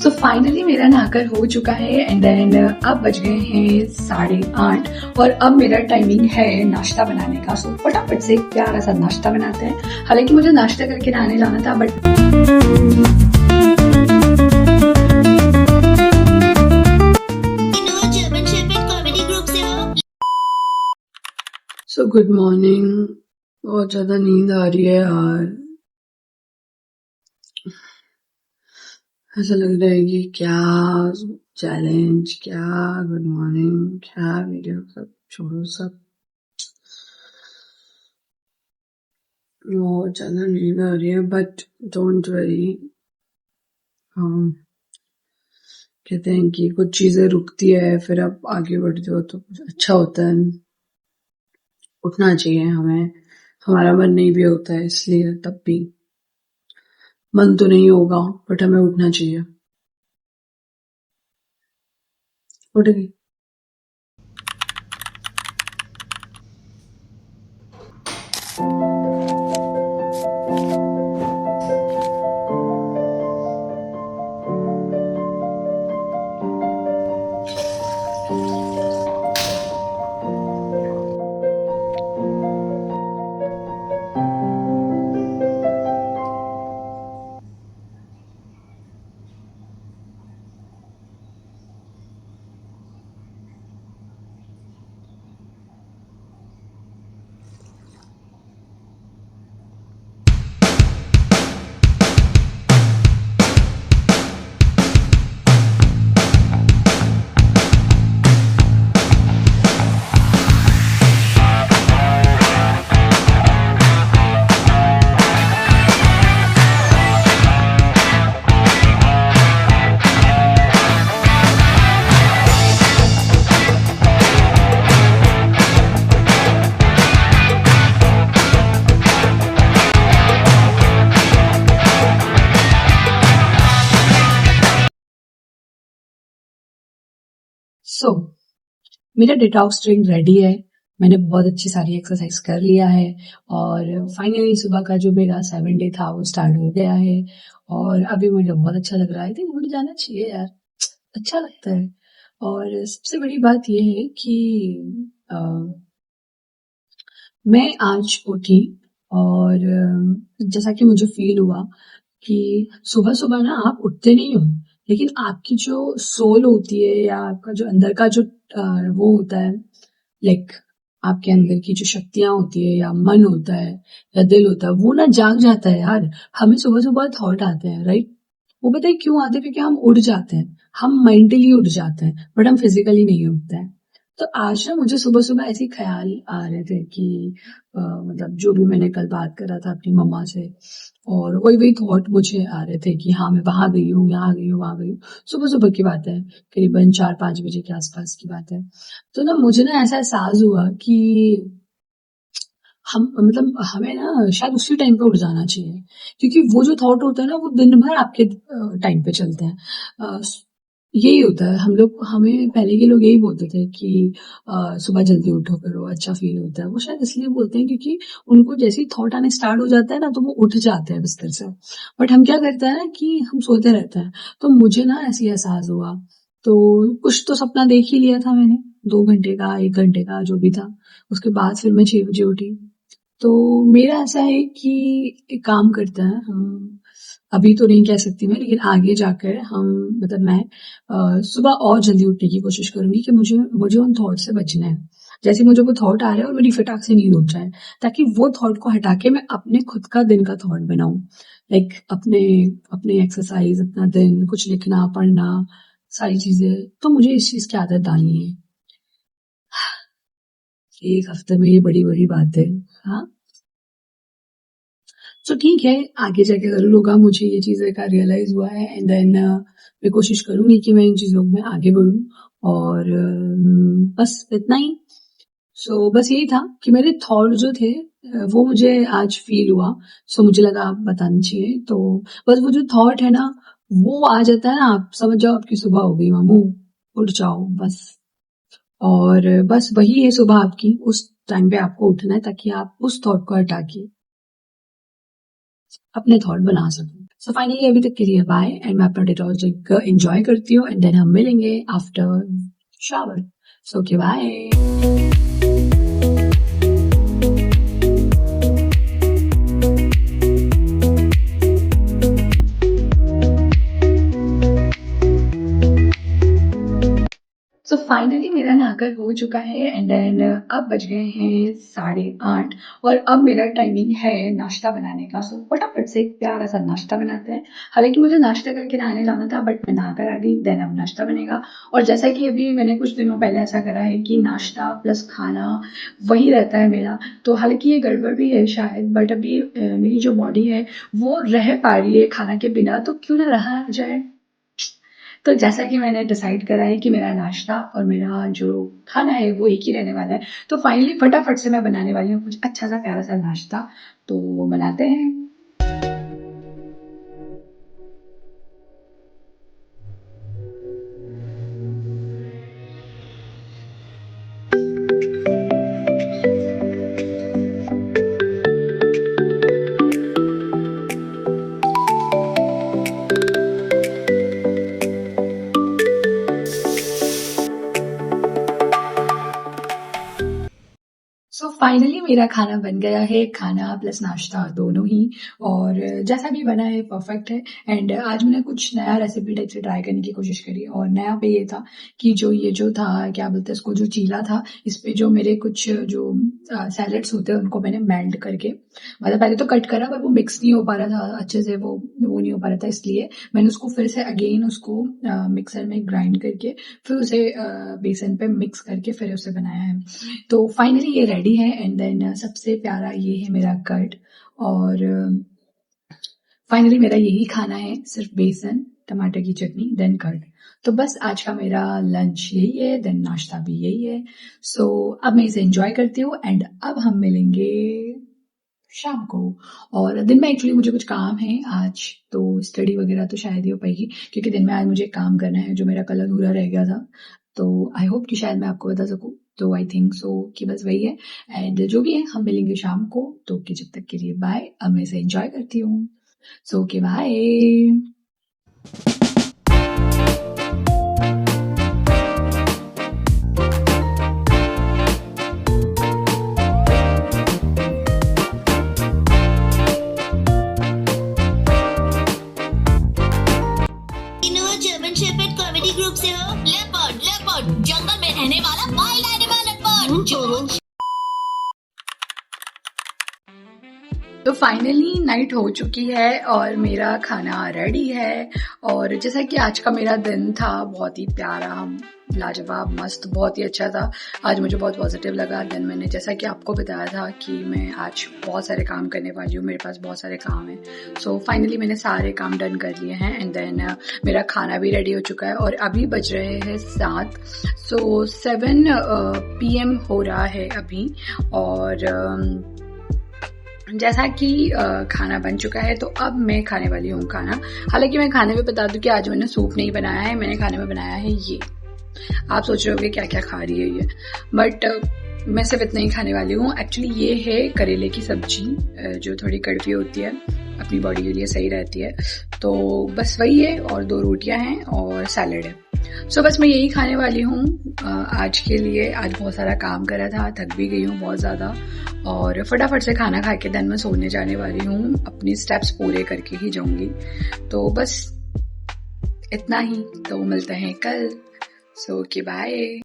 सो finally मेरा नहाकर हो चुका है एंड देन अब बज गए हैं 8:30 और अब मेरा टाइमिंग है नाश्ता बनाने का। सो फटाफट से प्यारा सा नाश्ता बनाते हैं। हालांकि मुझे नाश्ता करके नहाने जाना था बट सो गुड मॉर्निंग। बहुत ज्यादा नींद आ रही है यार। ऐसा लग रहा है कि क्या चैलेंज, क्या गुड मॉर्निंग, क्या वीडियो, सब छोड़ो सब। बहुत ज्यादा नींद आ रही है बट डोंट वरी। हम कहते हैं कि कुछ चीजें रुकती है फिर आप आगे बढ़ते हो तो कुछ अच्छा होता है। उठना चाहिए हमें। हमारा मन नहीं भी होता है इसलिए तब भी मन तो नहीं होगा बट हमें उठना चाहिए। उठ गई। सो मेरा डिटॉक्स ड्रिंक रेडी है। मैंने बहुत अच्छी सारी एक्सरसाइज कर लिया है और फाइनली सुबह का जो मेरा 7 डे था वो स्टार्ट हो गया है और अभी मुझे बहुत अच्छा लग रहा है। तो मुझे जाना चाहिए यार, अच्छा लगता है। और सबसे बड़ी बात ये है कि अ, मैं आज उठी और जैसा कि मुझे फील हुआ कि सुबह सुबह ना आप उठते नहीं हो लेकिन आपकी जो सोल होती है या आपका जो अंदर का जो वो होता है, लाइक आपके अंदर की जो शक्तियां होती है या मन होता है या दिल होता है वो ना जाग जाता है यार। हमें सुबह सुबह थॉट आते हैं, राइट? वो पता है क्यों आते हैं? क्योंकि हम उठ जाते हैं, हम मेंटली उठ जाते हैं बट हम फिजिकली नहीं उठते हैं। तो आज ना मुझे सुबह सुबह ऐसे ख्याल आ रहे थे कि मतलब जो भी मैंने कल बात करा था अपनी मम्मा से और वही वही थॉट मुझे आ रहे थे कि हाँ मैं वहां गई हूँ, यहाँ गई हूँ, वहां गई हूँ। सुबह सुबह की बात है, करीबन 4-5 बजे के आसपास की बात है। तो ना मुझे ना ऐसा एहसास हुआ कि हम मतलब हमें ना शायद उसी टाइम पे उठ जाना चाहिए क्योंकि वो जो थॉट होता है ना वो दिन भर आपके टाइम पे चलते हैं। यही होता है, हम लोग हमें पहले के लोग यही बोलते थे कि सुबह जल्दी उठो करो अच्छा फील होता है। वो शायद इसलिए बोलते हैं क्योंकि उनको जैसे ही थॉट आने स्टार्ट हो जाता है ना तो वो उठ जाते हैं बिस्तर से। बट हम क्या करते हैं ना कि हम सोते रहते हैं। तो मुझे ना ऐसी एहसास हुआ तो कुछ तो सपना देख ही लिया था मैंने, 2 घंटे का 1 घंटे का जो भी था। उसके बाद फिर मैं 6 बजे उठी। तो मेरा ऐसा है कि एक काम करते हैं हम, अभी तो नहीं कह सकती मैं लेकिन आगे जाकर हम मतलब मैं सुबह और जल्दी उठने की कोशिश करूंगी कि मुझे मुझे उन थॉट से बचना है। जैसे मुझे वो थॉट आ रहा है और मेरी फटाक से नींद उठ जाए ताकि वो थॉट को हटा के मैं अपने खुद का दिन का थॉट बनाऊं। लाइक अपने अपने एक्सरसाइज, अपना दिन, कुछ लिखना पढ़ना, सारी चीजें। तो मुझे इस चीज की आदत डालनी है। एक हफ्ते में ये बड़ी बड़ी बात है। हाँ, तो ठीक है, आगे जाके ज़रूर होगा। मुझे ये चीज़ें का रियलाइज़ हुआ है एंड देन मैं कोशिश करूँगी कि मैं इन चीज़ों में आगे बढ़ूँ और बस इतना ही। सो बस यही था कि मेरे थॉट जो थे वो मुझे आज फ़ील हुआ। सो मुझे लगा आप बताना चाहिए। तो बस वो जो थॉट है ना, वो आ जाता है ना, आप समझ जाओ आपकी सुबह हो गई मामू, उठ जाओ बस। और बस वही है सुबह आपकी, उस टाइम पे आपको उठना है ताकि आप उस थॉट को हटा के अपने थॉट बना सको। सो फाइनली अभी तक के लिए बाय, एंड मैं अपना डिटॉक्स ड्रिंक एंजॉय करती हूँ, एंड देन हम मिलेंगे after shower. So okay, bye. So finally मेरा नहाकर हो चुका है, एंड देन अब बज गए हैं 8:30, और अब मेरा टाइमिंग है नाश्ता बनाने का. सो फटाफट से एक प्यारा सा नाश्ता बनाते हैं. हालांकि मुझे नाश्ता करके नहाने जाना था, बट मैं नहाकर आ गई, देन अब नाश्ता बनेगा. और जैसा कि अभी मैंने कुछ दिनों पहले ऐसा करा है कि नाश्ता प्लस खाना वही रहता है मेरा. तो हालांकि ये गड़बड़ भी है शायद, बट अभी मेरी जो बॉडी है वो रह पा रही है खाना के बिना, तो क्यों ना रहा जाए. तो जैसा कि मैंने डिसाइड करा है कि मेरा नाश्ता और मेरा जो खाना है वो एक ही रहने वाला है, तो फाइनली फटाफट से मैं बनाने वाली हूँ कुछ अच्छा सा प्यारा सा नाश्ता. तो वो बनाते हैं. सो फाइनली मेरा खाना बन गया है, खाना प्लस नाश्ता दोनों ही. और जैसा भी बना है परफेक्ट है. एंड आज मैंने कुछ नया रेसिपी टाइप से ट्राई करने की कोशिश करी, और नया पे ये था कि जो था क्या बोलते हैं इसको, जो चीला था, इस पे जो मेरे कुछ जो सैलेड्स होते हैं उनको मैंने मेल्ट करके, मतलब पहले तो कट करा पर वो मिक्स नहीं हो पा रहा था अच्छे से, वो नहीं हो पा रहा था, इसलिए मैंने उसको फिर से अगेन उसको मिक्सर में ग्राइंड करके फिर उसे बेसन पे मिक्स करके फिर उसे बनाया है. तो फाइनली ये रेडी है, एंड देन सबसे प्यारा ये है मेरा कर्ड. और फाइनली मेरा यही खाना है, सिर्फ बेसन टमाटर की चटनी देन कर्ड. तो बस आज का मेरा लंच यही है, देन नाश्ता भी यही है. सो अब मैं इसे एंजॉय करती हूँ, एंड अब हम मिलेंगे शाम को. और दिन में एक्चुअली मुझे कुछ काम है आज, तो स्टडी वगैरह तो शायद ही हो पाएगी, क्योंकि दिन में आज मुझे काम करना है जो मेरा कल अधूरा रह गया था. तो आई होप कि शायद मैं आपको बता सकूं. तो आई थिंक सो कि बस वही है, एंड जो भी है हम मिलेंगे शाम को. तो कि जब तक के लिए बाय, अब मैं इसे एंजॉय करती हूँ. So okay, bye. German shepherd comedy group से हो. लेपर्ड लेपर्ड जंगल में रहने वाला वाइल्ड एनिमल लेपर्ड. जो तो फाइनली नाइट हो चुकी है और मेरा खाना रेडी है. और जैसा कि आज का मेरा दिन था बहुत ही प्यारा, लाजवाब, मस्त, बहुत ही अच्छा था. आज मुझे बहुत पॉजिटिव लगा. देन मैंने जैसा कि आपको बताया था कि मैं आज बहुत सारे काम करने वाली हूँ, मेरे पास बहुत सारे काम हैं. सो फाइनली मैंने सारे काम डन कर लिए हैं, एंड देन मेरा खाना भी रेडी हो चुका है. और अभी बज रहे हैं 7. सो 7 PM हो रहा है अभी. और जैसा कि खाना बन चुका है, तो अब मैं खाने वाली हूँ खाना. हालांकि मैं खाने में बता दूं कि आज मैंने सूप नहीं बनाया है, मैंने खाने में बनाया है ये. आप सोच रहे होगे क्या क्या खा रही है ये, बट मैं सिर्फ इतना ही खाने वाली हूँ. एक्चुअली ये है करेले की सब्जी, जो थोड़ी कड़वी होती है, अपनी बॉडी के लिए सही रहती है. तो बस वही है, और 2 रोटियां हैं और सैलेड है. सो बस मैं यही खाने वाली हूँ आज के लिए. आज बहुत सारा काम करा था, थक भी गई हूँ बहुत ज़्यादा, और फटाफट से खाना खा के देन मैं सोने जाने वाली हूँ. अपनी स्टेप्स पूरे करके ही जाऊंगी. तो बस इतना ही. तो मिलते हैं कल. So okay, bye.